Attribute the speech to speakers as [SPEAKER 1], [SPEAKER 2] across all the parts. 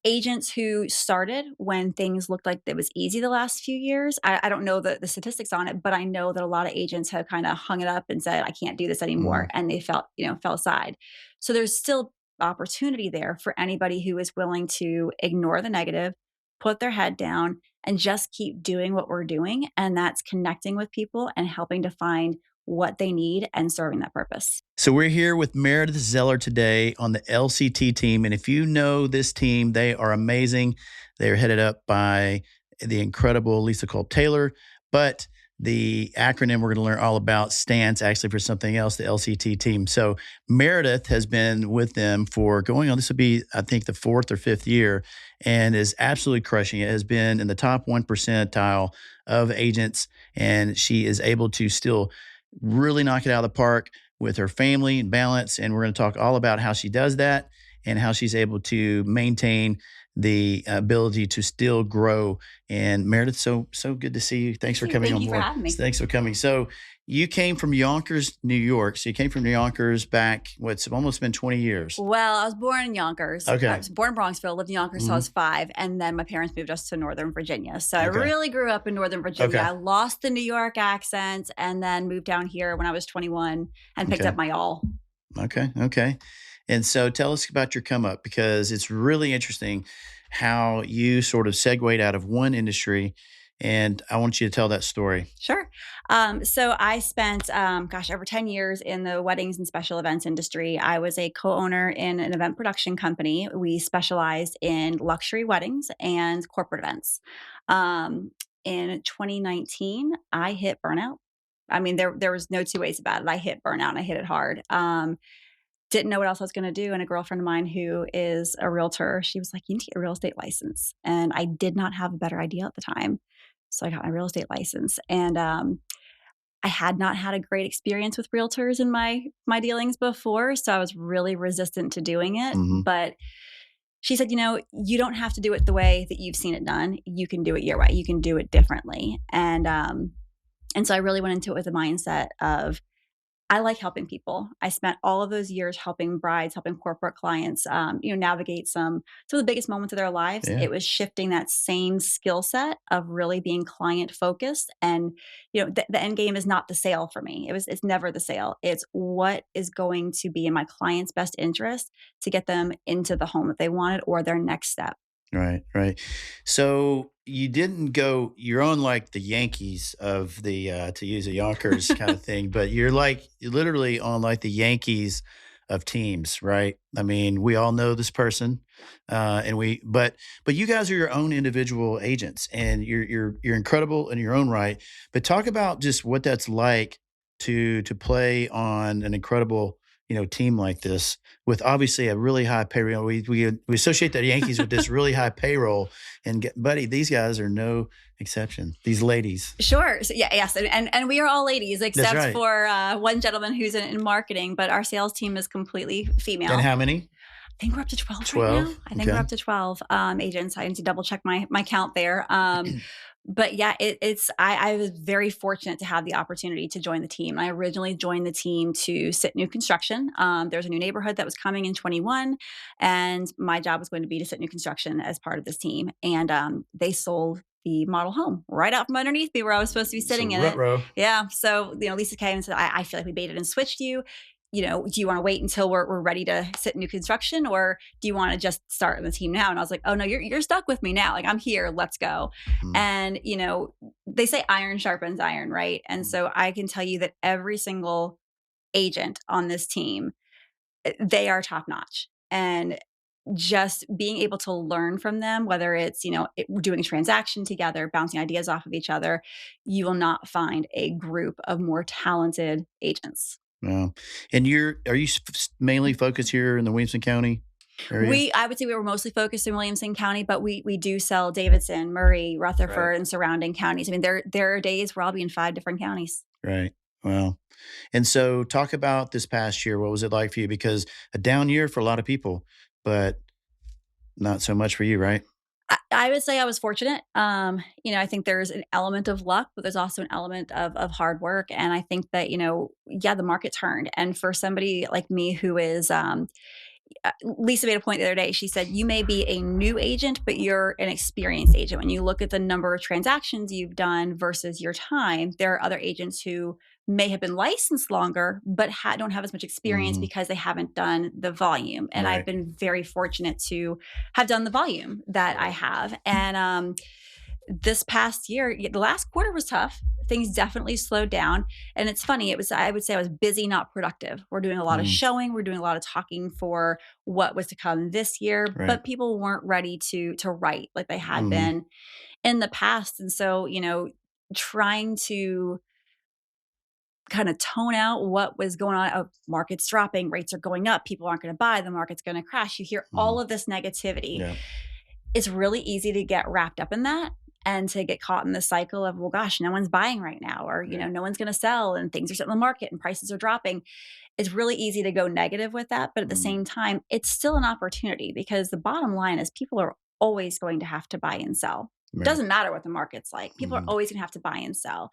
[SPEAKER 1] agents who started when things looked like it was easy the last few years. I don't know the statistics on it, but I know that a lot of agents have kind of hung it up and said, I can't do this anymore.
[SPEAKER 2] Mm.
[SPEAKER 1] And they fell aside. So there's still opportunity there for anybody who is willing to ignore the negative, put their head down, and just keep doing what we're doing. And that's connecting with people and helping to find what they need and serving that purpose.
[SPEAKER 2] So we're here with Meredith Zeller today on the LCT team. And if you know this team, they are amazing. They're headed up by the incredible Lisa Cole Taylor. But the acronym we're going to learn all about stands actually for something else, the LCT team. So Meredith has been with them for going on, this will be, I think, the fourth or fifth year, and is absolutely crushing it. Has been in the top 1 percentile of agents, and she is able to still really knock it out of the park with her family and balance. And we're going to talk all about how she does that and how she's able to maintain the ability to still grow. And Meredith, so good to see you. Thanks for coming
[SPEAKER 1] Thank
[SPEAKER 2] on
[SPEAKER 1] you for
[SPEAKER 2] board.
[SPEAKER 1] having me.
[SPEAKER 2] Thanks for coming. So you came from Yonkers, New York. So you came from Yonkers back, what's almost been 20 years.
[SPEAKER 1] Well, I was born in Yonkers. I
[SPEAKER 2] Okay.
[SPEAKER 1] was born in Bronxville, lived in Yonkers till I
[SPEAKER 2] Mhm.
[SPEAKER 1] was 5, and then my parents moved us to Northern Virginia. So I
[SPEAKER 2] Okay.
[SPEAKER 1] really grew up in Northern Virginia.
[SPEAKER 2] Okay.
[SPEAKER 1] I lost the New York accent and then moved down here when I was 21 and picked
[SPEAKER 2] Okay.
[SPEAKER 1] up my all.
[SPEAKER 2] Okay. Okay. And so tell us about your come up, because it's really interesting how you sort of segued out of one industry. And I want you to tell that story.
[SPEAKER 1] Sure. So I spent, over 10 years in the weddings and special events industry. I was a co-owner in an event production company. We specialized in luxury weddings and corporate events. Um, in 2019, I hit burnout. I mean, there was no two ways about it. I hit burnout and I hit it hard. Didn't know what else I was going to do. And a girlfriend of mine who is a realtor, she was like, you need to get a real estate license. And I did not have a better idea at the time. So I got my real estate license. And I had not had a great experience with realtors in my dealings before. So I was really resistant to doing it.
[SPEAKER 2] Hmm.
[SPEAKER 1] But she said, you don't have to do it the way that you've seen it done. You can do it your way. You can do it differently. And so I really went into it with the mindset of I like helping people. I spent all of those years helping brides, helping corporate clients, navigate some of the biggest moments of their lives.
[SPEAKER 2] Yeah.
[SPEAKER 1] It was shifting that same skill set of really being client focused. And the end game is not the sale for me. It's never the sale. It's what is going to be in my client's best interest to get them into the home that they wanted or their next step.
[SPEAKER 2] Right. Right. So you didn't go, you're on like the Yankees of the, to use a Yonkers kind of thing, but you're literally on like the Yankees of teams, right? I mean, we all know this person, but you guys are your own individual agents, and you're incredible in your own right. But talk about just what that's like to play on an incredible, team like this with obviously a really high payroll. We associate the Yankees with this really high payroll, and buddy, these guys are no exception. These ladies.
[SPEAKER 1] Sure. So, yeah, yes. And we are all ladies
[SPEAKER 2] That's
[SPEAKER 1] except
[SPEAKER 2] right.
[SPEAKER 1] for one gentleman who's in marketing, but our sales team is completely
[SPEAKER 2] And
[SPEAKER 1] female.
[SPEAKER 2] how many?
[SPEAKER 1] I think we're up to 12 right now.
[SPEAKER 2] 12.
[SPEAKER 1] I think we're
[SPEAKER 2] Okay.
[SPEAKER 1] up to 12 agents. I need to double check my count there. But yeah, I was very fortunate to have the opportunity to join the team. I originally joined the team to sit new construction. There's a new neighborhood that was coming in 21, and my job was going to be to sit new construction as part of this team. And they sold the model home right out from underneath me where I was supposed to be
[SPEAKER 2] So
[SPEAKER 1] sitting in it.
[SPEAKER 2] row.
[SPEAKER 1] Yeah. So, Lisa came and said, I feel like we baited and switched you. Do you want to wait until we're ready to sit new construction, or do you want to just start in the team now? And I was like, oh no, you're stuck with me now. Like, I'm here, let's go.
[SPEAKER 2] Mm,
[SPEAKER 1] And, they say iron sharpens iron, right? And
[SPEAKER 2] mm.
[SPEAKER 1] so I can tell you that every single agent on this team, they are top notch. And just being able to learn from them, whether it's, we're doing a transaction together, bouncing ideas off of each other, you will not find a group of more talented agents.
[SPEAKER 2] Wow. And are you mainly focused here in the Williamson County area?
[SPEAKER 1] I would say we were mostly focused in Williamson County, but we do sell Davidson, Murray,
[SPEAKER 2] Right.
[SPEAKER 1] Rutherford, and surrounding counties. I mean, there are days where I'll be in 5 different counties.
[SPEAKER 2] Right. Wow. And so talk about this past year. What was it like for you? Because a down year for a lot of people, but not so much for you, right?
[SPEAKER 1] I would say I was fortunate. I think there's an element of luck, but there's also an element of hard work. And I think that, yeah, the market turned. And for somebody like me who is, Lisa made a point the other day. She said, you may be a new agent, but you're an experienced agent. When you look at the number of transactions you've done versus your time, there are other agents who may have been licensed longer, but don't have as much experience
[SPEAKER 2] Mhm.
[SPEAKER 1] because they haven't done the volume. And I've
[SPEAKER 2] Right.
[SPEAKER 1] been very fortunate to have done the volume that I have. And this past year, the last quarter was tough. Things definitely slowed down. And it's funny, I would say I was busy, not productive. We're doing a lot of
[SPEAKER 2] Mm.
[SPEAKER 1] showing, we're doing a lot of talking for what was to come this year,
[SPEAKER 2] Right.
[SPEAKER 1] but people weren't ready to write like they had
[SPEAKER 2] Mhm.
[SPEAKER 1] been in the past. And so, trying to kind of tone out what was going on. Oh, market's dropping, rates are going up, people aren't going to buy, the market's going to crash. You hear all
[SPEAKER 2] Mhm.
[SPEAKER 1] of this negativity.
[SPEAKER 2] Yeah.
[SPEAKER 1] It's really easy to get wrapped up in that and to get caught in the cycle of, well, gosh, no one's buying right now, or,
[SPEAKER 2] Right.
[SPEAKER 1] no one's going to sell and things are sitting in the market and prices are dropping. It's really easy to go negative with that. But at the
[SPEAKER 2] Mhm.
[SPEAKER 1] same time, it's still an opportunity because the bottom line is people are always going to have to buy and sell.
[SPEAKER 2] Right.
[SPEAKER 1] Doesn't matter what the market's like. People are
[SPEAKER 2] Mhm.
[SPEAKER 1] always going to have to buy and sell.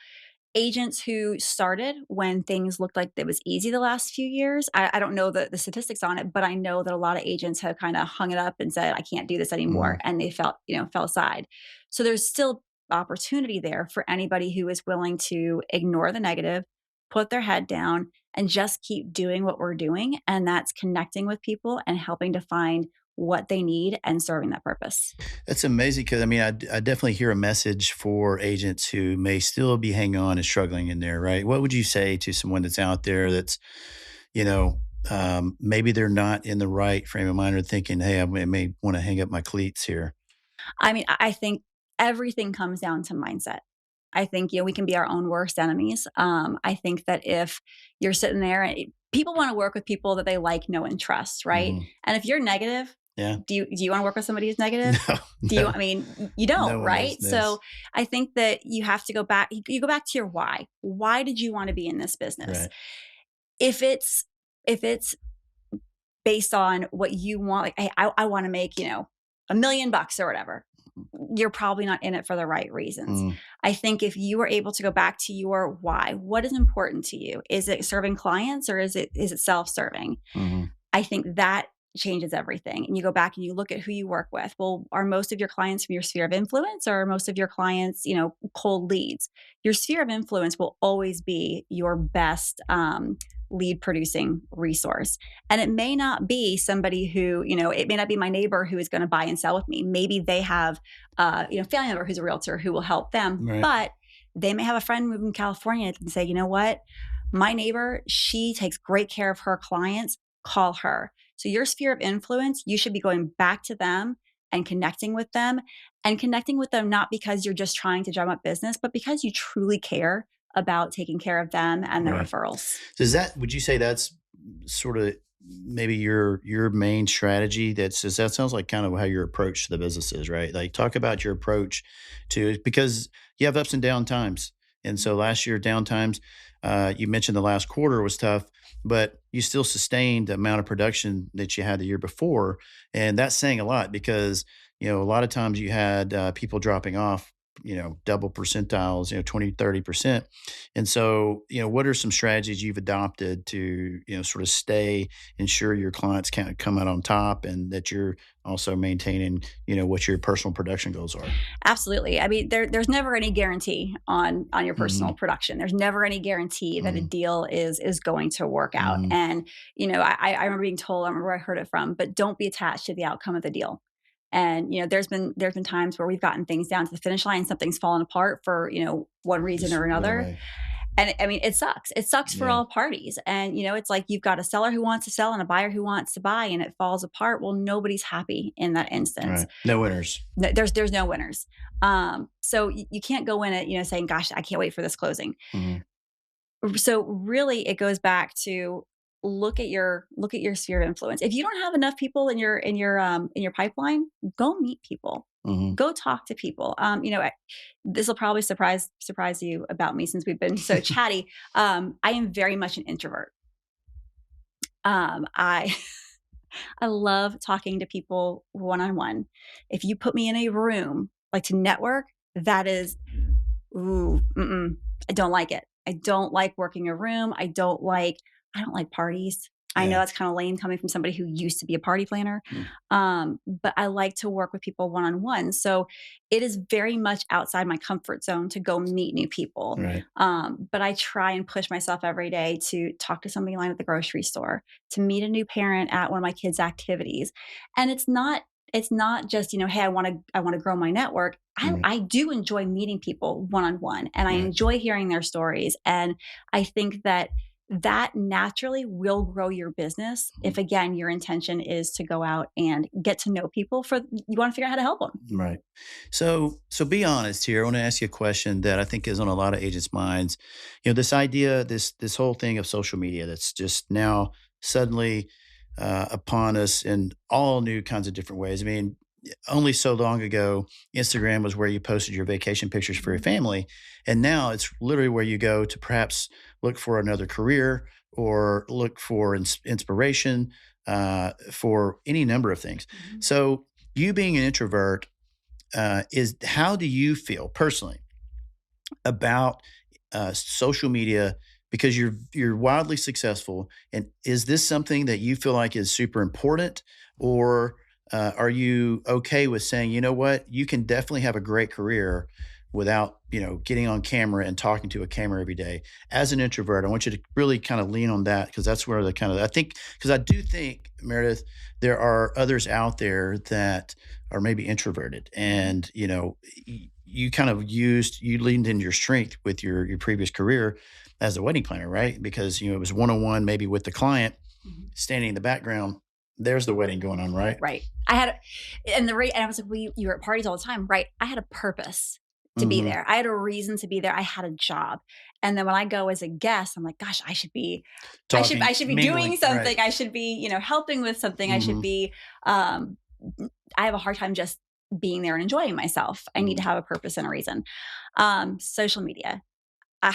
[SPEAKER 1] Agents who started when things looked like it was easy the last few years. I don't know the statistics on it, but I know that a lot of agents have kind of hung it up and said, I can't do this anymore.
[SPEAKER 2] Mhm.
[SPEAKER 1] And they fell aside. So there's still opportunity there for anybody who is willing to ignore the negative, put their head down, and just keep doing what we're doing. And that's connecting with people and helping to find what they need and serving that purpose.
[SPEAKER 2] That's amazing because I mean, I definitely hear a message for agents who may still be hanging on and struggling in there, right? What would you say to someone that's out there that's, you know, maybe they're not in the right frame of mind or thinking, hey, I may want to hang up my cleats here.
[SPEAKER 1] I mean, I think everything comes down to mindset. I think, we can be our own worst enemies. I think that if you're sitting there and people want to work with people that they like, know, and trust, right?
[SPEAKER 2] Hmm.
[SPEAKER 1] And if you're negative,
[SPEAKER 2] Yeah.
[SPEAKER 1] do you want to work with somebody who's negative?
[SPEAKER 2] No,
[SPEAKER 1] Do you?
[SPEAKER 2] no,
[SPEAKER 1] I mean, you don't,
[SPEAKER 2] no one is
[SPEAKER 1] right?
[SPEAKER 2] this.
[SPEAKER 1] So I think that you have to go back. You go back to your why. Why did you want to be in this business?
[SPEAKER 2] Right.
[SPEAKER 1] If it's based on what you want, like, hey, I want to make, $1 million or whatever, you're probably not in it for the right reasons.
[SPEAKER 2] Mm,
[SPEAKER 1] I think if you are able to go back to your why, what is important to you? Is it serving clients or is it self-serving?
[SPEAKER 2] mhm,
[SPEAKER 1] I think that changes everything. And you go back and you look at who you work with. Well, are most of your clients from your sphere of influence or are most of your clients, cold leads? Your sphere of influence will always be your best lead producing resource. And it may not be somebody who, it may not be my neighbor who is going to buy and sell with me. Maybe they have, family member who's a realtor who will help them,
[SPEAKER 2] right.
[SPEAKER 1] but they may have a friend moving to California and say, you know what? My neighbor, she takes great care of her clients, call her. So your sphere of influence, you should be going back to them and connecting with them not because you're just trying to drum up business, but because you truly care about taking care of them and their
[SPEAKER 2] Right.
[SPEAKER 1] referrals.
[SPEAKER 2] Would you say that's sort of maybe your main strategy? That sounds like kind of how your approach to the business is, right? Like talk about your approach to it because you have ups and down times. And so last year down times, you mentioned the last quarter was tough, but you still sustained the amount of production that you had the year before. And that's saying a lot because, a lot of times you had people dropping off, double percentiles, 20, 30%. And so, what are some strategies you've adopted to, sort of ensure your clients can't come out on top and that you're also maintaining, what your personal production goals are?
[SPEAKER 1] Absolutely. I mean, there's never any guarantee on your personal
[SPEAKER 2] Hmm.
[SPEAKER 1] production. There's never any guarantee that a
[SPEAKER 2] Hmm.
[SPEAKER 1] deal is going to work out.
[SPEAKER 2] Hmm.
[SPEAKER 1] And I remember being told, I remember where I heard it from, but don't be attached to the outcome of the deal. And there's been times where we've gotten things down to the finish line, something's fallen apart for one reason
[SPEAKER 2] Just
[SPEAKER 1] or
[SPEAKER 2] went
[SPEAKER 1] another.
[SPEAKER 2] away.
[SPEAKER 1] And I mean, it sucks. It sucks for
[SPEAKER 2] Yeah.
[SPEAKER 1] all parties. And it's like you've got a seller who wants to sell and a buyer who wants to buy, and it falls apart. Well, nobody's happy in that instance.
[SPEAKER 2] Right. No winners.
[SPEAKER 1] There's no winners. So you can't go in it, saying, "Gosh, I can't wait for this closing."
[SPEAKER 2] Hmm.
[SPEAKER 1] So really, it goes back to look at your sphere of influence. If you don't have enough people in your pipeline, go meet people,
[SPEAKER 2] Hmm.
[SPEAKER 1] go talk to people. This will probably surprise you about me since we've been so chatty. I am very much an introvert. I I love talking to people one on one. If you put me in a room like to network, that is ooh, I don't like it. I don't like working a room. I don't like parties. I know
[SPEAKER 2] Yeah.
[SPEAKER 1] that's kind of lame coming from somebody who used to be a party planner,
[SPEAKER 2] Mm.
[SPEAKER 1] but I like to work with people one on one. So it is very much outside my comfort zone to go meet new people.
[SPEAKER 2] Right.
[SPEAKER 1] But I try and push myself every day to talk to somebody in line at the grocery store, to meet a new parent at one of my kids' activities. And it's not just, hey, I want to grow my network. I,
[SPEAKER 2] Mm.
[SPEAKER 1] I do enjoy meeting people one on one, and I
[SPEAKER 2] Right.
[SPEAKER 1] enjoy hearing their stories. And I think that naturally will grow your business if,
[SPEAKER 2] Mhm.
[SPEAKER 1] again, your intention is to go out and get to know people. You want to figure out how to help them.
[SPEAKER 2] Right. So be honest here. I want to ask you a question that I think is on a lot of agents' minds. This idea, this whole thing of social media that's just now suddenly upon us in all new kinds of different ways. I mean, only so long ago, Instagram was where you posted your vacation pictures for your
[SPEAKER 1] Mhm.
[SPEAKER 2] family, and now it's literally where you go to perhaps look for another career or look for inspiration for any number of things.
[SPEAKER 1] Mhm.
[SPEAKER 2] So, you being an introvert, is how do you feel personally about social media because you're wildly successful, and is this something that you feel like is super important, or are you okay with saying, you know what, you can definitely have a great career without getting on camera and talking to a camera every day? As an introvert, I want you to really kind of lean on that, because that's where the kind of, I think, because I do think, Meredith, there are others out there that are maybe introverted,
[SPEAKER 1] Mhm.
[SPEAKER 2] and you kind of you leaned into your strength with your previous career as a wedding planner, right? Because it was one on one, maybe with the client,
[SPEAKER 1] Mhm.
[SPEAKER 2] standing in the background. There's the wedding going on, right?
[SPEAKER 1] Right. I had, and the rate, and I was like, well, you were at parties all the time, right? I had a purpose to be
[SPEAKER 2] Hmm.
[SPEAKER 1] there. I had a reason to be there. I had a job. And then when I go as a guest, I'm like, gosh, I
[SPEAKER 2] Talking,
[SPEAKER 1] should be doing
[SPEAKER 2] mingling, right?
[SPEAKER 1] something. I should be, helping with something. I should
[SPEAKER 2] Hmm.
[SPEAKER 1] be, um, I have a hard time just being there and enjoying myself. I need to
[SPEAKER 2] Hmm.
[SPEAKER 1] have a purpose and a reason. Social media. I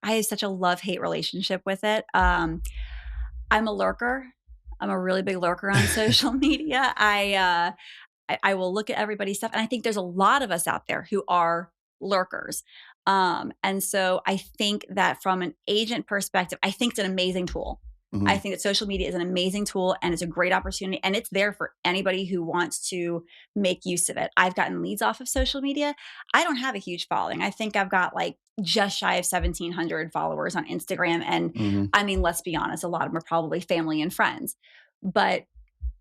[SPEAKER 1] have such a love-hate relationship with it. I'm a lurker. I'm a really big lurker on social media. I will look at everybody's stuff, and I think there's a lot of us out there who are lurkers. And so I think that from an agent perspective, I think it's an amazing tool. I
[SPEAKER 2] Hmm.
[SPEAKER 1] think that social media is an amazing tool, and it's a great opportunity, and it's there for anybody who wants to make use of it. I've gotten leads off of social media. I don't have a huge following. I think I've got like just shy of 1,700 followers on Instagram. And
[SPEAKER 2] Hmm.
[SPEAKER 1] I mean, let's be honest, a lot of them are probably family and friends. But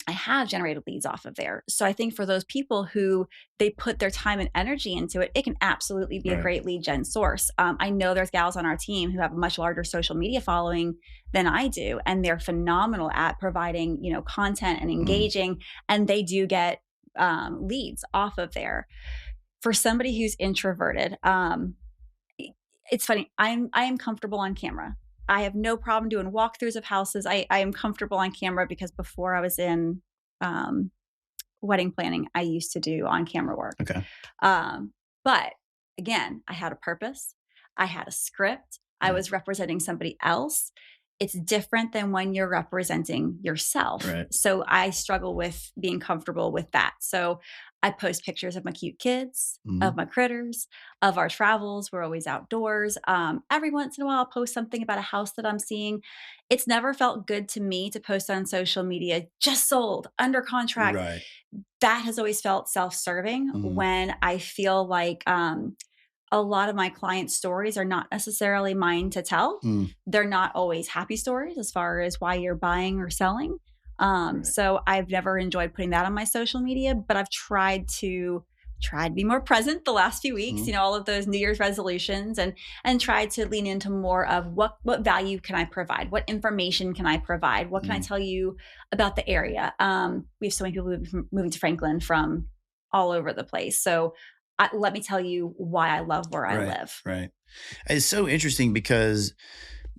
[SPEAKER 1] I have generated leads off of there. So I think for those people who they put their time and energy into it, it can absolutely be a
[SPEAKER 2] Right.
[SPEAKER 1] great lead gen source. I know there's gals on our team who have a much larger social media following than I do, and they're phenomenal at providing, content and
[SPEAKER 2] Hmm.
[SPEAKER 1] engaging, and they do get leads off of there. For somebody who's introverted, it's funny. I am comfortable on camera. I have no problem doing walkthroughs of houses. I am comfortable on camera because before I was in um, wedding planning, I used to do on camera work.
[SPEAKER 2] Okay.
[SPEAKER 1] Um, but again, I had a purpose. I had a script. I
[SPEAKER 2] Right.
[SPEAKER 1] was representing somebody else. It's different than when you're representing yourself.
[SPEAKER 2] Right.
[SPEAKER 1] So I struggle with being comfortable with that. So I post pictures of my cute kids, of
[SPEAKER 2] Hmm.
[SPEAKER 1] my critters, of our travels. We're always outdoors. Every once in a while, I'll post something about a house that I'm seeing. It's never felt good to me to post on social media, just sold, under contract.
[SPEAKER 2] Right.
[SPEAKER 1] That has always felt self-serving
[SPEAKER 2] Hmm.
[SPEAKER 1] when I feel like a lot of my clients' stories are not necessarily mine to tell.
[SPEAKER 2] Mm.
[SPEAKER 1] They're not always happy stories as far as why you're buying or selling.
[SPEAKER 2] Right.
[SPEAKER 1] So I've never enjoyed putting that on my social media, but I've tried to be more present the last few weeks,
[SPEAKER 2] Hmm.
[SPEAKER 1] all of those New Year's resolutions, and tried to lean into more of what value can I provide? What information can I provide? What can I
[SPEAKER 2] Hmm.
[SPEAKER 1] tell you about the area? We have so many people moving to Franklin from all over the place. So let me tell you why I love where I
[SPEAKER 2] Right.
[SPEAKER 1] live.
[SPEAKER 2] Right. It's so interesting because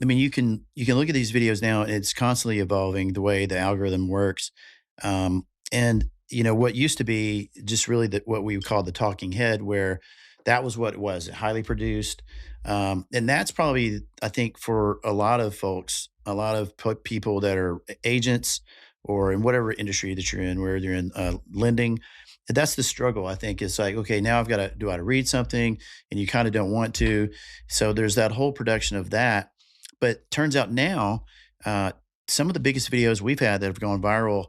[SPEAKER 2] I mean, you can look at these videos now, and it's constantly evolving the way the algorithm works. And what used to be just really what we would call the talking head, where that was what it was, highly produced. And that's probably, I think, for a lot of folks, a lot of people that are agents or in whatever industry that you're in, where you're in lending. That's the struggle. I think it's like, okay, now I've got to do I to read something, and you kind of don't want to. So there's that whole production of that, but turns out now, some of the biggest videos we've had that have gone viral,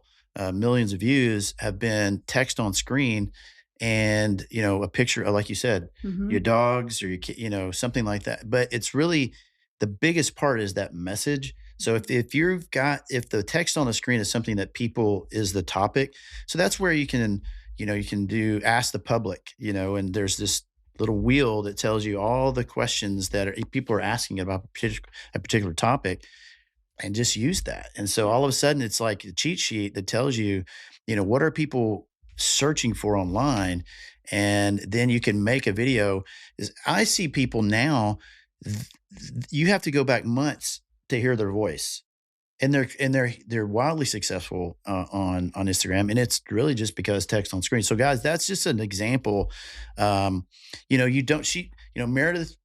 [SPEAKER 2] millions of views, have been text on screen and, a picture of, like you said, your
[SPEAKER 1] Mhm.
[SPEAKER 2] dogs or something like that. But it's really the biggest part is that message. So
[SPEAKER 1] Mhm.
[SPEAKER 2] if the text on the screen is something that people is the topic, so that's where you can do ask the public, and there's this little wheel that tells you all the questions that people are asking about a particular topic, and just use that. And so all of a sudden it's like a cheat sheet that tells you, what are people searching for online? And then you can make a video. Is I see people now, you have to go back months to hear their voice. And they're wildly successful on Instagram, and it's really just because text on screen. So, guys, that's just an example. You don't she, Meredith,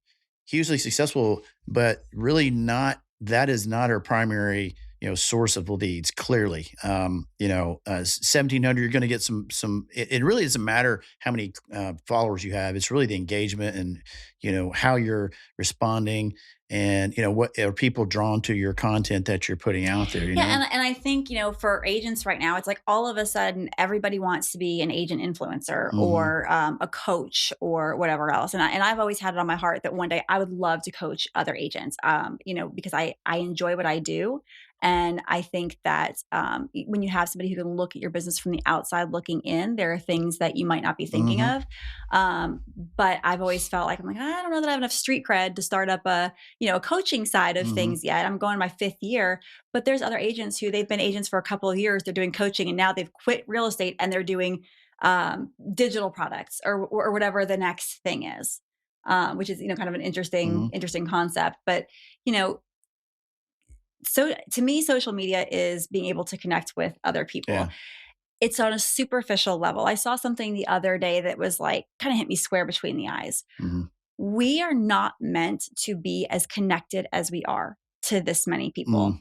[SPEAKER 2] hugely successful, but really not. That is not her primary, source of leads. Clearly, 1,700. You're going to get some. It really doesn't matter how many followers you have. It's really the engagement and how you're responding, and what are people drawn to your content that you're putting out there.
[SPEAKER 1] Yeah, and I think, for agents right now, it's like all of a sudden everybody wants to be an agent influencer
[SPEAKER 2] Hmm.
[SPEAKER 1] or a coach or whatever else. And I've always had it on my heart that one day I would love to coach other agents, because I enjoy what I do. And I think that when you have somebody who can look at your business from the outside looking in, there are things that you might not be thinking
[SPEAKER 2] Hmm.
[SPEAKER 1] of. But I've always felt like I'm like, I don't know that I have enough street cred to start up a coaching side of
[SPEAKER 2] Hmm.
[SPEAKER 1] things yet. I'm going my fifth year, but there's other agents who they've been agents for a couple of years. They're doing coaching and now they've quit real estate and they're doing digital products or whatever the next thing is, which is kind of an
[SPEAKER 2] Hmm.
[SPEAKER 1] interesting concept. But you know, so to me, social media is being able to connect with other people.
[SPEAKER 2] Yeah.
[SPEAKER 1] It's on a superficial level. I saw something the other day that was like kind of hit me square between the eyes.
[SPEAKER 2] Hmm.
[SPEAKER 1] We are not meant to be as connected as we are to this many people.
[SPEAKER 2] Hmm.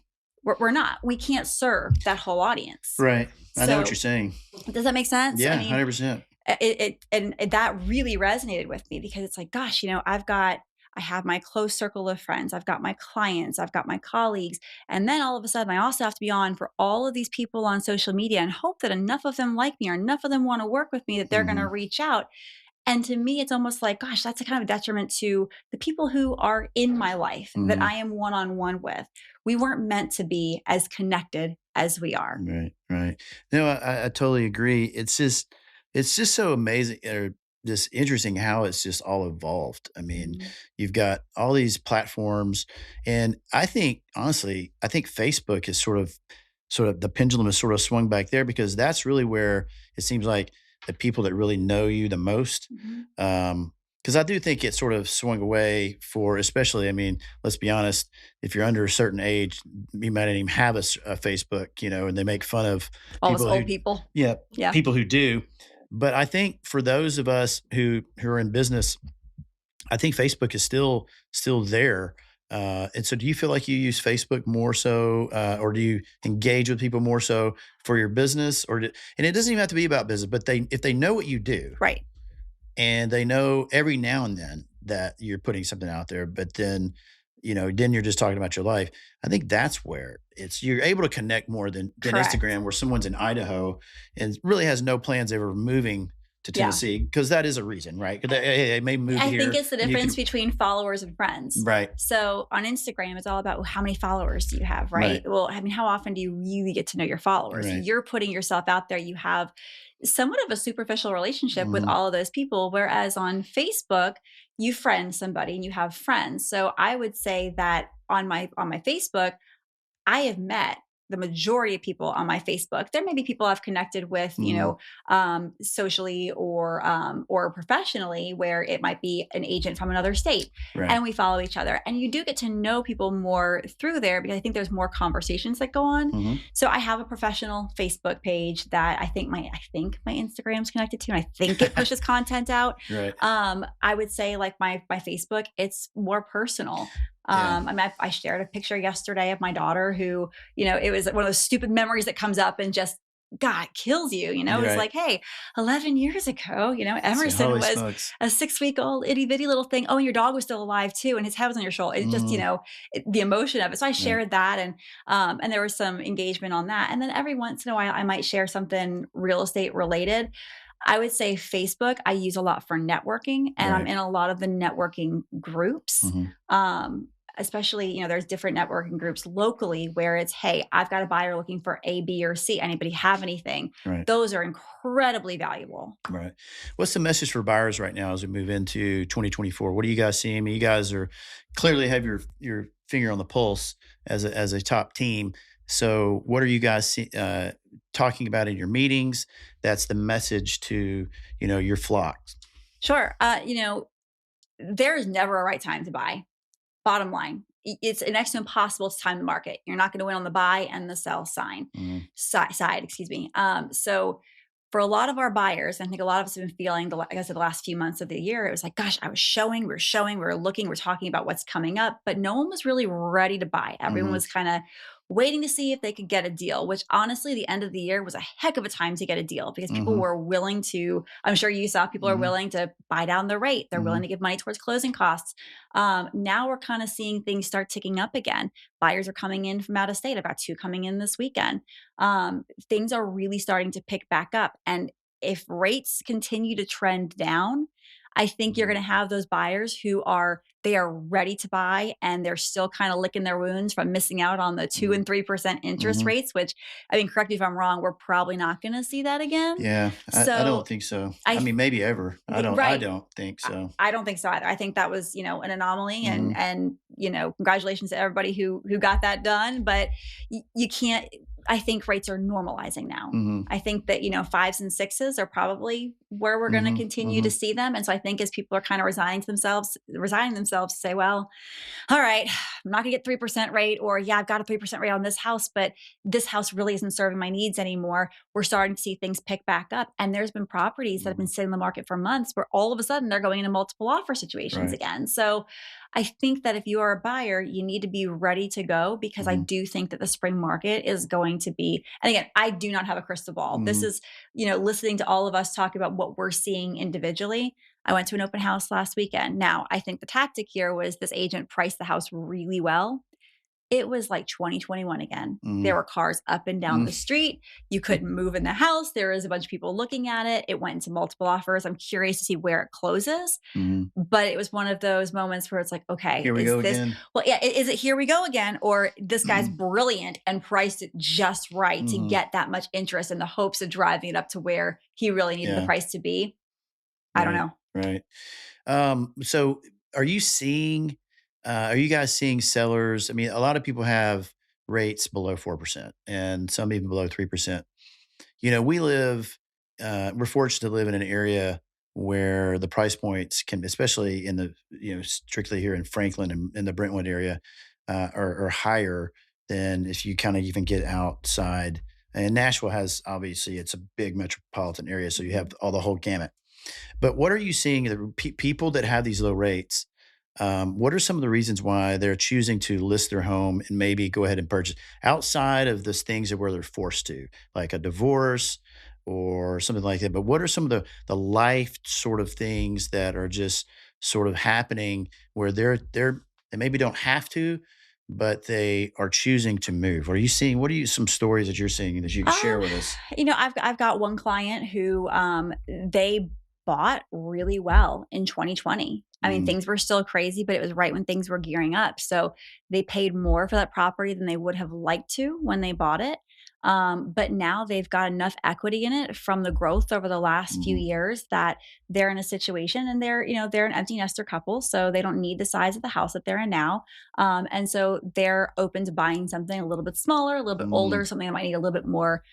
[SPEAKER 1] We're not. We can't serve that whole audience.
[SPEAKER 2] Right. I know what you're
[SPEAKER 1] So,
[SPEAKER 2] saying.
[SPEAKER 1] does that make sense? I
[SPEAKER 2] Yeah.
[SPEAKER 1] mean,
[SPEAKER 2] 100%.
[SPEAKER 1] that really resonated with me because it's like, gosh, I have my close circle of friends, I've got my clients, I've got my colleagues, and then all of a sudden, I also have to be on for all of these people on social media and hope that enough of them like me or enough of them want to work with me that they're going to
[SPEAKER 2] Hmm.
[SPEAKER 1] reach out. And to me, it's almost like, gosh, that's a kind of a detriment to the people who are in my life that
[SPEAKER 2] Hmm.
[SPEAKER 1] I am one on one with. We weren't meant to be as connected as we are.
[SPEAKER 2] Right. Right. No, I totally agree. It's just so amazing, or just interesting how it's just all evolved. I mean,
[SPEAKER 1] Mhm.
[SPEAKER 2] you've got all these platforms, and I think honestly, I think Facebook is sort of the pendulum has sort of swung back there, because that's really where it seems like the people that really know you the most.
[SPEAKER 1] Mhm.
[SPEAKER 2] Because I do think it sort of swung away for, especially, I mean, let's be honest, if you're under a certain age, you might not even have a Facebook, and they make fun of
[SPEAKER 1] All us
[SPEAKER 2] people who,
[SPEAKER 1] old people.
[SPEAKER 2] yeah,
[SPEAKER 1] Yeah.
[SPEAKER 2] people who do. But I think for those of us who are in business, I think Facebook is still there. And so, do you feel like you use Facebook more so, or do you engage with people more so for your business, and it doesn't even have to be about business, but if they know what you do,
[SPEAKER 1] Right.
[SPEAKER 2] and they know every now and then that you're putting something out there, but then you're just talking about your life. I think that's where you're able to connect more than
[SPEAKER 1] Correct.
[SPEAKER 2] Instagram, where someone's in Idaho and really has no plans ever moving to
[SPEAKER 1] Yeah.
[SPEAKER 2] Tennessee, because that is a reason, right? 'Cause they may move
[SPEAKER 1] I think
[SPEAKER 2] here
[SPEAKER 1] it's the
[SPEAKER 2] and you
[SPEAKER 1] difference
[SPEAKER 2] can.
[SPEAKER 1] between followers and friends.
[SPEAKER 2] Right.
[SPEAKER 1] So on Instagram, it's all about, well, how many followers do you have, right?
[SPEAKER 2] Right.
[SPEAKER 1] Well, I mean, how often do you really get to know your followers?
[SPEAKER 2] Right.
[SPEAKER 1] You're putting yourself out there. You have somewhat of a superficial relationship with
[SPEAKER 2] Mhm.
[SPEAKER 1] all of those people. Whereas on Facebook, you friend somebody and you have friends. So I would say that on my Facebook, I have met the majority of people on my Facebook. There may be people I've connected with,
[SPEAKER 2] Mhm.
[SPEAKER 1] socially or professionally, where it might be an agent from another state,
[SPEAKER 2] Right.
[SPEAKER 1] and we follow each other. And you do get to know people more through there because I think there's more conversations that go on.
[SPEAKER 2] Mhm.
[SPEAKER 1] So I have a professional Facebook page that I think my Instagram's connected to, and I think it pushes content out.
[SPEAKER 2] Right.
[SPEAKER 1] I would say like my Facebook, it's more personal.
[SPEAKER 2] Yeah.
[SPEAKER 1] I mean, I shared a picture yesterday of my daughter who, it was one of those stupid memories that comes up and just God, it kills you,
[SPEAKER 2] You're
[SPEAKER 1] It's
[SPEAKER 2] right.
[SPEAKER 1] like, hey, 11 years ago,
[SPEAKER 2] Say,
[SPEAKER 1] Emerson
[SPEAKER 2] holy
[SPEAKER 1] was
[SPEAKER 2] smokes.
[SPEAKER 1] a 6-week-old itty bitty little thing. Oh, and your dog was still alive too, and his head was on your shoulder. It just,
[SPEAKER 2] Mhm.
[SPEAKER 1] the emotion of it. So I
[SPEAKER 2] Right.
[SPEAKER 1] shared that, and there was some engagement on that. And then every once in a while, I might share something real estate related. I would say Facebook, I use a lot for networking, and I'm
[SPEAKER 2] Right.
[SPEAKER 1] in a lot of the networking groups.
[SPEAKER 2] Mhm.
[SPEAKER 1] Um, Especially, there's different networking groups locally where it's, hey, I've got a buyer looking for A, B, or C. Anybody have anything?
[SPEAKER 2] Right.
[SPEAKER 1] Those are incredibly valuable.
[SPEAKER 2] Right. What's the message for buyers right now as we move into 2024? What are you guys seeing? I mean, you guys are clearly have your finger on the pulse as a top team. So, what are you guys talking about in your meetings? That's the message to your flocks.
[SPEAKER 1] Sure. There is never a right time to buy. Bottom line, it's next to impossible to time the market. You're not going to win on the buy and the sell
[SPEAKER 2] Mhm.
[SPEAKER 1] side, excuse me. So for a lot of our buyers, I think a lot of us have been feeling like I said, the last few months of the year, it was like, gosh, we were looking, we're talking about what's coming up, but no one was really ready to buy. Everyone
[SPEAKER 2] Mhm.
[SPEAKER 1] was kind of waiting to see if they could get a deal, which honestly, the end of the year was a heck of a time to get a deal because people
[SPEAKER 2] Mhm.
[SPEAKER 1] were willing to, I'm sure you saw people are
[SPEAKER 2] Mhm.
[SPEAKER 1] willing to buy down the rate. They're willing
[SPEAKER 2] Mhm.
[SPEAKER 1] to give money towards closing costs. Now we're kind of seeing things start ticking up again. Buyers are coming in from out of state. I've got two coming in this weekend. Things are really starting to pick back up. And if rates continue to trend down, I think you're
[SPEAKER 2] Mhm.
[SPEAKER 1] going to have those buyers who they are ready to buy and they're still kind of licking their wounds from missing out on the 2
[SPEAKER 2] Mhm.
[SPEAKER 1] and 3% interest
[SPEAKER 2] Mhm.
[SPEAKER 1] rates, which, I mean, correct me if I'm wrong, we're probably not going to see that again.
[SPEAKER 2] Yeah, I don't
[SPEAKER 1] So
[SPEAKER 2] think so. I
[SPEAKER 1] I
[SPEAKER 2] mean, maybe ever. I
[SPEAKER 1] right.
[SPEAKER 2] don't think
[SPEAKER 1] I
[SPEAKER 2] so.
[SPEAKER 1] I don't think so either. I think that was, an anomaly, and
[SPEAKER 2] Mhm.
[SPEAKER 1] congratulations to everybody who got that done, but you can't. I think rates are normalizing now.
[SPEAKER 2] Mhm.
[SPEAKER 1] I think that, fives and sixes are probably where we're going to
[SPEAKER 2] Mhm.
[SPEAKER 1] continue to
[SPEAKER 2] Mhm.
[SPEAKER 1] see them. And so I think as people are kind of resigning themselves to say, well, all right, I'm not gonna get 3% rate, or yeah, I've got a 3% rate on this house, but this house really isn't serving my needs anymore. We're starting to see things pick back up. And there's been properties that have been
[SPEAKER 2] Mhm.
[SPEAKER 1] sitting in the market for months where all of a sudden they're going into multiple offer situations
[SPEAKER 2] Right.
[SPEAKER 1] again. So I think that if you are a buyer, you need to be ready to go, because I
[SPEAKER 2] Mhm.
[SPEAKER 1] do think that the spring market is going to be, and again, I do not have a crystal ball. This
[SPEAKER 2] Mhm.
[SPEAKER 1] is, listening to all of us talk about what we're seeing individually. I went to an open house last weekend. Now, I think the tactic here was this agent priced the house really well. It was like 2021 again. There
[SPEAKER 2] Mhm.
[SPEAKER 1] were cars up and down
[SPEAKER 2] Mhm.
[SPEAKER 1] the street. You couldn't move in the house. There was a bunch of people looking at it. It went into multiple offers. I'm curious to see where it closes.
[SPEAKER 2] Mhm.
[SPEAKER 1] But it was one of those moments where it's like, okay,
[SPEAKER 2] Here we
[SPEAKER 1] is
[SPEAKER 2] go
[SPEAKER 1] this,
[SPEAKER 2] again.
[SPEAKER 1] well, yeah, is it here we go again? Or this guy's
[SPEAKER 2] Mhm.
[SPEAKER 1] brilliant and priced it just right to
[SPEAKER 2] Mhm.
[SPEAKER 1] get that much interest in the hopes of driving it up to where he really needed the
[SPEAKER 2] Yeah.
[SPEAKER 1] price to be? I don't
[SPEAKER 2] Right.
[SPEAKER 1] know.
[SPEAKER 2] Right. So are you guys seeing sellers? I mean, a lot of people have rates below 4% and some even below 3%. We're fortunate to live in an area where the price points can, especially in strictly here in Franklin and in the Brentwood area, are higher than if you kind of even get outside. And Nashville has, obviously, it's a big metropolitan area, so you have
[SPEAKER 1] Mhm.
[SPEAKER 2] all the whole gamut. But what are you seeing the people that have these low rates? What are some of the reasons why they're choosing to list their home and maybe go ahead and purchase outside of those things that where they're forced to, like a divorce or something like that? But what are some of the life sort of things that are just sort of happening where they maybe don't have to, but they are choosing to move? Are you seeing what are you some stories that you're seeing that you can
[SPEAKER 1] Um,
[SPEAKER 2] share with us?
[SPEAKER 1] I've got one client who they bought really well in 2020. I mean,
[SPEAKER 2] Mm,
[SPEAKER 1] things were still crazy, but it was right when things were gearing up. So they paid more for that property than they would have liked to when they bought it. But now they've got enough equity in it from the growth over the last few
[SPEAKER 2] mhm,
[SPEAKER 1] years that they're in a situation, and they're an empty nester couple, so they don't need the size of the house that they're in now. And so they're open to buying something a little bit smaller, a little bit older,
[SPEAKER 2] mhm,
[SPEAKER 1] something that might need a little more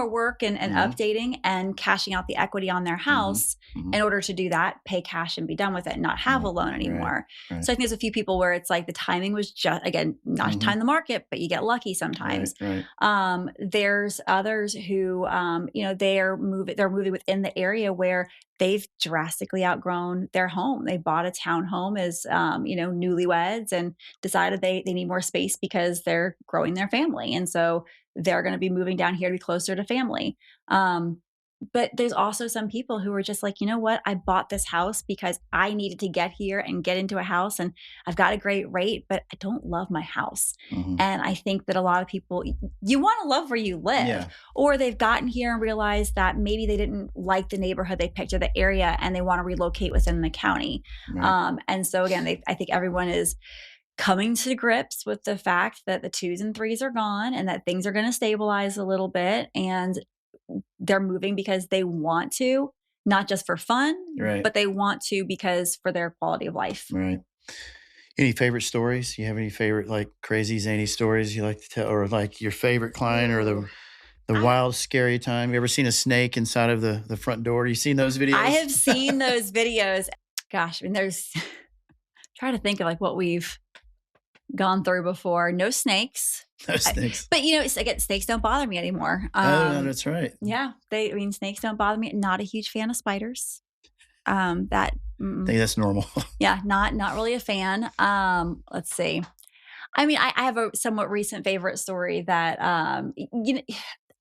[SPEAKER 1] work and
[SPEAKER 2] mhm,
[SPEAKER 1] updating, and cashing out the equity on their
[SPEAKER 2] mhm,
[SPEAKER 1] house.
[SPEAKER 2] mhm.
[SPEAKER 1] In order to do that, pay cash and be done with it and not have a
[SPEAKER 2] Right,
[SPEAKER 1] loan
[SPEAKER 2] right,
[SPEAKER 1] anymore.
[SPEAKER 2] right.
[SPEAKER 1] So I think there's a few people where it's like the timing was just, again, not to
[SPEAKER 2] Mhm.
[SPEAKER 1] time the market, but you get lucky
[SPEAKER 2] Right,
[SPEAKER 1] sometimes.
[SPEAKER 2] right.
[SPEAKER 1] there's others who, they're moving within the area where they've drastically outgrown their home. They bought a townhome as, newlyweds and decided they need more space because they're growing their family. And so they're going to be moving down here to be closer to family. But there's also some people who are just like, you know what? I bought this house because I needed to get here and get into a house, and I've got a great rate, but I don't love my house.
[SPEAKER 2] Mhm.
[SPEAKER 1] And I think that a lot of people, you want to love where you live,
[SPEAKER 2] Yeah.
[SPEAKER 1] or they've gotten here and realized that maybe they didn't like the neighborhood they picked or the area, and they want to relocate within the county.
[SPEAKER 2] Right.
[SPEAKER 1] And so again, I think everyone is coming to grips with the fact that the twos and threes are gone and that things are going to stabilize a little bit. And they're moving because they want to, not just for fun,
[SPEAKER 2] Right.
[SPEAKER 1] but they want to because for their quality of life.
[SPEAKER 2] Right. Any favorite stories? You have any favorite like crazy zany stories you like to tell, or like your favorite client, or the
[SPEAKER 1] I
[SPEAKER 2] wild scary time? You ever seen a snake inside of the front door? You seen those videos?
[SPEAKER 1] I have seen those videos. Gosh, I mean, there's try to think of like what we've gone through before. No snakes.
[SPEAKER 2] No snakes.
[SPEAKER 1] But again, snakes don't bother me anymore.
[SPEAKER 2] Oh, no, that's right.
[SPEAKER 1] Yeah, snakes don't bother me. Not a huge fan of spiders. That
[SPEAKER 2] I think that's normal.
[SPEAKER 1] yeah, not really a fan. Let's see. I mean, I have a somewhat recent favorite story that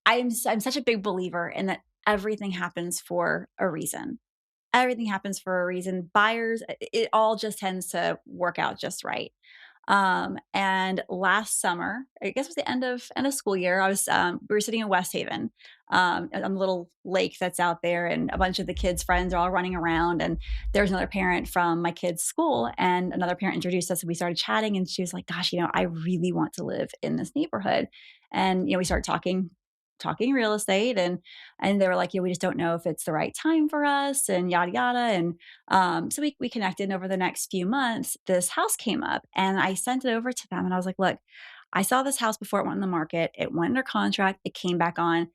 [SPEAKER 1] I'm such a big believer in that everything happens for a reason. Everything happens for a reason. Buyers, it all just tends to work out just right. And last summer, I guess it was the end of school year, we were sitting in West Haven, on a little lake that's out there, and a bunch of the kids' friends are all running around. And there's another parent from my kid's school, and another parent introduced us, and we started chatting. And she was like, "Gosh, I really want to live in this neighborhood." And we started talking real estate, and they were like, we just don't know if it's the right time for us, and yada yada. And so we connected, and over the next few months this house came up, and I sent it over to them, and I was like, look, I saw this house before it went on the market. It went under contract, it came back on.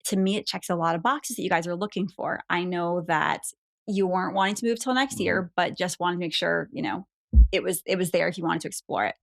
[SPEAKER 1] To me, it checks a lot of boxes that you guys are looking for. I know that you weren't wanting to move till next year, but just wanted to make sure it was there if you wanted to explore it.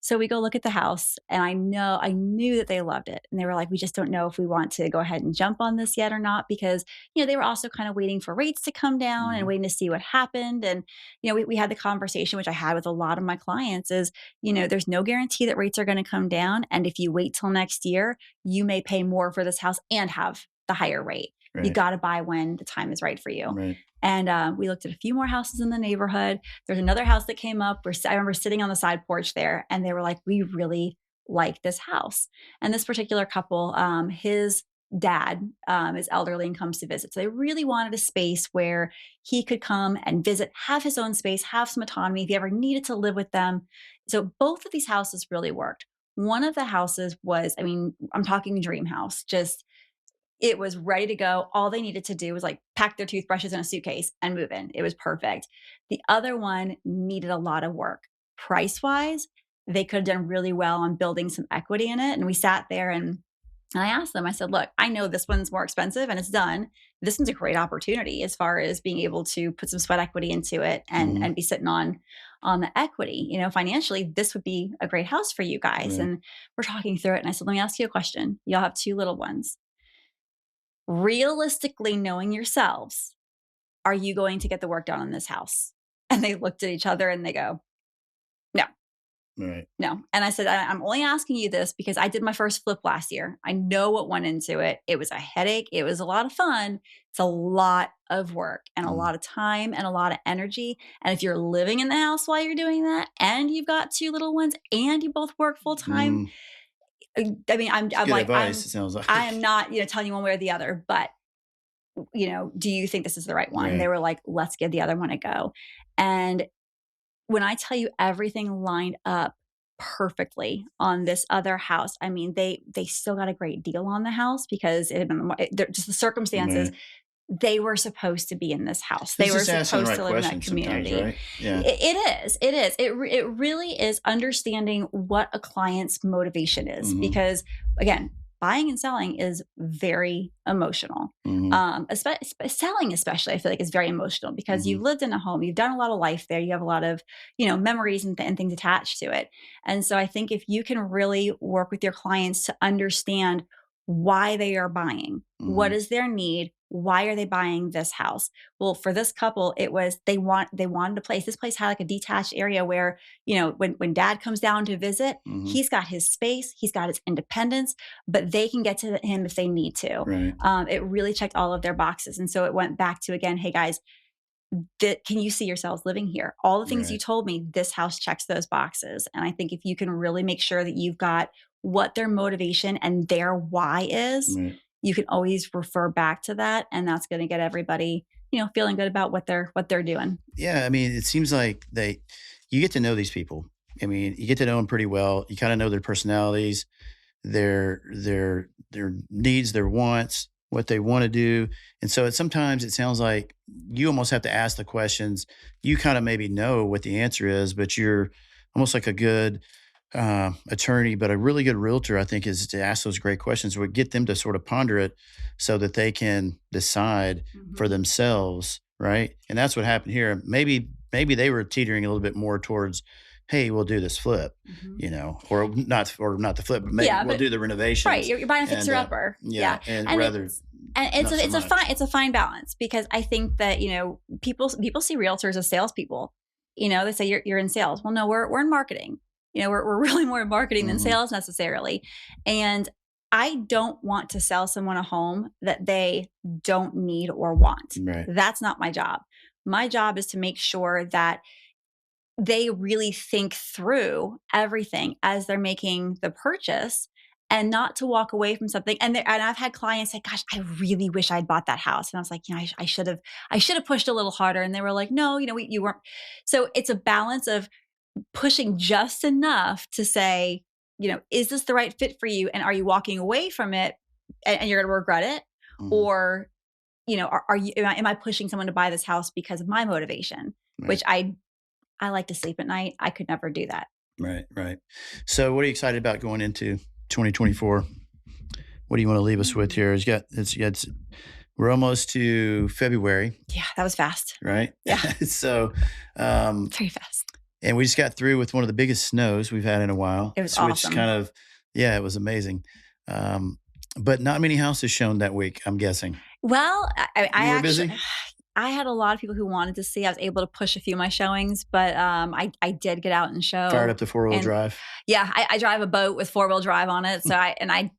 [SPEAKER 1] So we go look at the house, and I knew that they loved it. And they were like, we just don't know if we want to go ahead and jump on this yet or not, because, they were also kind of waiting for rates to come down and waiting to see what happened. And, we had the conversation, which I had with a lot of my clients, is, there's no guarantee that rates are going to come down. And if you wait till next year, you may pay more for this house and have the higher rate.
[SPEAKER 2] Right.
[SPEAKER 1] You got to buy when the time is right for you.
[SPEAKER 2] Right.
[SPEAKER 1] And we looked at a few more houses in the neighborhood. There's another house that came up. I remember sitting on the side porch there, and they were like, we really like this house. And this particular couple, his dad is elderly and comes to visit. So they really wanted a space where he could come and visit, have his own space, have some autonomy if he ever needed to live with them. So both of these houses really worked. One of the houses was, I'm talking dream house, just it was ready to go. All they needed to do was like pack their toothbrushes in a suitcase and move in. It was perfect. The other one needed a lot of work. Price wise, they could have done really well on building some equity in it. And we sat there, and I asked them, I said, look, I know this one's more expensive and it's done. This one's a great opportunity as far as being able to put some sweat equity into it and be sitting on the equity. Financially, this would be a great house for you guys. And we're talking through it. And I said, let me ask you a question. Y'all have two little ones. Realistically, knowing yourselves, are you going to get the work done on this house? And they looked at each other and they go, no.
[SPEAKER 2] Right.
[SPEAKER 1] No. And I said, I'm only asking you this because I did my first flip last year. I know what went into it. It was a headache. It was a lot of fun. It's a lot of work and a lot of time and a lot of energy. And if you're living in the house while you're doing that, and you've got two little ones, and you both work full time, I'm
[SPEAKER 2] Good
[SPEAKER 1] like,
[SPEAKER 2] advice, it sounds like.
[SPEAKER 1] I am not, telling you one way or the other, but, do you think this is the right one?
[SPEAKER 2] Right.
[SPEAKER 1] And they were like, let's give the other one a go. And when I tell you everything lined up perfectly on this other house, they still got a great deal on the house because it had been just the circumstances.
[SPEAKER 2] Right.
[SPEAKER 1] They were supposed to be in this house. They
[SPEAKER 2] It's
[SPEAKER 1] were
[SPEAKER 2] just asking the
[SPEAKER 1] supposed
[SPEAKER 2] right
[SPEAKER 1] to live in that
[SPEAKER 2] questions sometimes,
[SPEAKER 1] community.
[SPEAKER 2] right? Yeah.
[SPEAKER 1] It is. It is. It really is understanding what a client's motivation is. Because again, buying and selling is very emotional.
[SPEAKER 2] Hmm.
[SPEAKER 1] Selling, especially, I feel like is very emotional because
[SPEAKER 2] Hmm.
[SPEAKER 1] you've lived in a home, you've done a lot of life there, you have a lot of, memories and things attached to it. And so I think if you can really work with your clients to understand why they are buying, what
[SPEAKER 2] Hmm.
[SPEAKER 1] is their need, why are they buying this house? Well, for this couple, it was they wanted a place. This place had like a detached area where, when dad comes down to visit,
[SPEAKER 2] Hmm.
[SPEAKER 1] he's got his space, he's got his independence, but they can get to him if they need to.
[SPEAKER 2] Right.
[SPEAKER 1] It really checked all of their boxes. And so it went back to, again, hey guys, can you see yourselves living here? All the things you
[SPEAKER 2] Right.
[SPEAKER 1] told me, this house checks those boxes. And I think if you can really make sure that you've got what their motivation and their why is,
[SPEAKER 2] Right.
[SPEAKER 1] you can always refer back to that. And that's going to get everybody, feeling good about what they're doing.
[SPEAKER 2] Yeah. I mean, it seems like you get to know these people. I mean, you get to know them pretty well. You kind of know their personalities, their needs, their wants, what they want to do. And so sometimes it sounds like you almost have to ask the questions. You kind of maybe know what the answer is, but you're almost like a good attorney, but a really good realtor, I think, is to ask those great questions, would get them to sort of ponder it so that they can decide for
[SPEAKER 1] Mhm.
[SPEAKER 2] themselves. Right. And that's what happened here. Maybe they were teetering a little bit more towards, hey, we'll do this flip,
[SPEAKER 1] Mhm.
[SPEAKER 2] or not the flip, but maybe
[SPEAKER 1] Yeah,
[SPEAKER 2] we'll
[SPEAKER 1] but
[SPEAKER 2] do the
[SPEAKER 1] right,
[SPEAKER 2] renovations.
[SPEAKER 1] you're buying a
[SPEAKER 2] And
[SPEAKER 1] fixer upper.
[SPEAKER 2] yeah,
[SPEAKER 1] Yeah,
[SPEAKER 2] and
[SPEAKER 1] and
[SPEAKER 2] rather
[SPEAKER 1] it's
[SPEAKER 2] not
[SPEAKER 1] a
[SPEAKER 2] so
[SPEAKER 1] it's a fine
[SPEAKER 2] much.
[SPEAKER 1] it's a fine balance because I think that people see realtors as salespeople. They say you're in sales. Well, no, we're in marketing. We're really more in marketing than
[SPEAKER 2] Hmm.
[SPEAKER 1] sales necessarily. And I don't want to sell someone a home that they don't need or want.
[SPEAKER 2] Right.
[SPEAKER 1] That's not my job. My job is to make sure that they really think through everything as they're making the purchase and not to walk away from something. And I've had clients say, "Gosh, I really wish I'd bought that house." And I was like, I should have pushed a little harder." And they were like, "No, you weren't." So it's a balance of pushing just enough to say, is this the right fit for you? And are you walking away from it and you're going to regret it?
[SPEAKER 2] Hmm.
[SPEAKER 1] Or, are you, am I pushing someone to buy this house because of my motivation?
[SPEAKER 2] Right.
[SPEAKER 1] Which I like to sleep at night. I could never do that.
[SPEAKER 2] Right. Right. So, what are you excited about going into 2024? What do you want to leave us with
[SPEAKER 1] Mm.
[SPEAKER 2] here? We're almost to February,
[SPEAKER 1] Yeah, that was fast.
[SPEAKER 2] right?
[SPEAKER 1] Yeah,
[SPEAKER 2] So, um,
[SPEAKER 1] very fast.
[SPEAKER 2] and we just got through with one of the biggest snows we've had in a while,
[SPEAKER 1] It was
[SPEAKER 2] which kind
[SPEAKER 1] awesome.
[SPEAKER 2] of, yeah, it was amazing. Um, but not many houses shown that week, I'm guessing.
[SPEAKER 1] Well, I
[SPEAKER 2] You were
[SPEAKER 1] actually
[SPEAKER 2] busy?
[SPEAKER 1] I had a lot of people who wanted to see. I was able to push a few of my showings, but I did get out and
[SPEAKER 2] Fired
[SPEAKER 1] show.
[SPEAKER 2] up the four-wheel
[SPEAKER 1] And
[SPEAKER 2] drive?
[SPEAKER 1] yeah, I drive a boat with 4-wheel drive on it. So I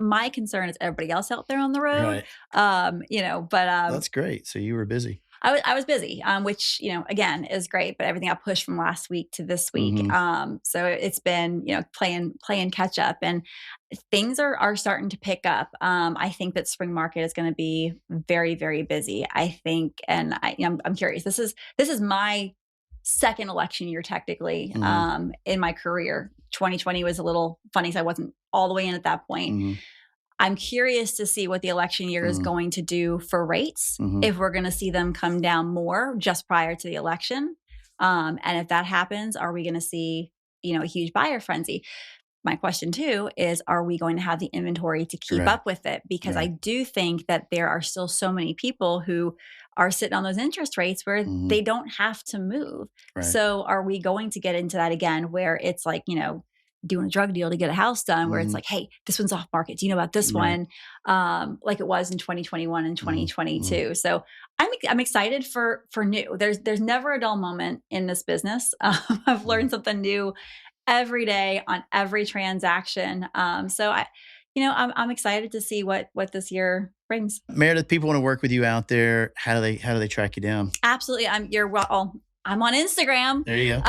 [SPEAKER 1] my concern is everybody else out there on the road.
[SPEAKER 2] Right.
[SPEAKER 1] But
[SPEAKER 2] That's great. So you were busy.
[SPEAKER 1] I was busy, which, again, is great, but everything got pushed from last week to this week.
[SPEAKER 2] Mhm.
[SPEAKER 1] So it's been, playing catch up, and things are starting to pick up. I think that spring market is going to be very, very busy. I think, and I'm curious. This is my second election year technically,
[SPEAKER 2] Mhm.
[SPEAKER 1] in my career. 2020 was a little funny because I wasn't all the way in at that point.
[SPEAKER 2] Mhm.
[SPEAKER 1] I'm curious to see what the election year is
[SPEAKER 2] Mhm.
[SPEAKER 1] going to do for rates,
[SPEAKER 2] Mhm.
[SPEAKER 1] if we're going to see them come down more just prior to the election. And if that happens, are we going to see, a huge buyer frenzy? My question too is, are we going to have the inventory to keep
[SPEAKER 2] Right.
[SPEAKER 1] up with it? Because I
[SPEAKER 2] Right.
[SPEAKER 1] do think that there are still so many people who are sitting on those interest rates where
[SPEAKER 2] Mhm.
[SPEAKER 1] they don't have to move.
[SPEAKER 2] Right.
[SPEAKER 1] So are we going to get into that again where it's like, doing a drug deal to get a house done, where it's
[SPEAKER 2] Mhm.
[SPEAKER 1] like, hey, this one's off market. Do you know about this
[SPEAKER 2] Right.
[SPEAKER 1] one? Like it was in 2021 and
[SPEAKER 2] Mhm. Mhm.
[SPEAKER 1] 2022. So I'm excited for new. There's never a dull moment in this business. I've
[SPEAKER 2] Mhm.
[SPEAKER 1] learned something new every day on every transaction. So I'm excited to see what this year brings.
[SPEAKER 2] Meredith, people want to work with you out there. How do they track you down?
[SPEAKER 1] Absolutely. You're well. I'm on Instagram.
[SPEAKER 2] There you go.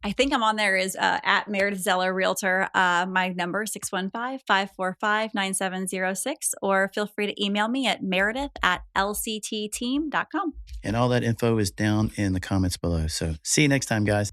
[SPEAKER 1] I think I'm on there is at Meredith Zeller Realtor. My number 615-545-9706, or feel free to email me at meredith@lctteam.com.
[SPEAKER 2] And all that info is down in the comments below. So see you next time, guys.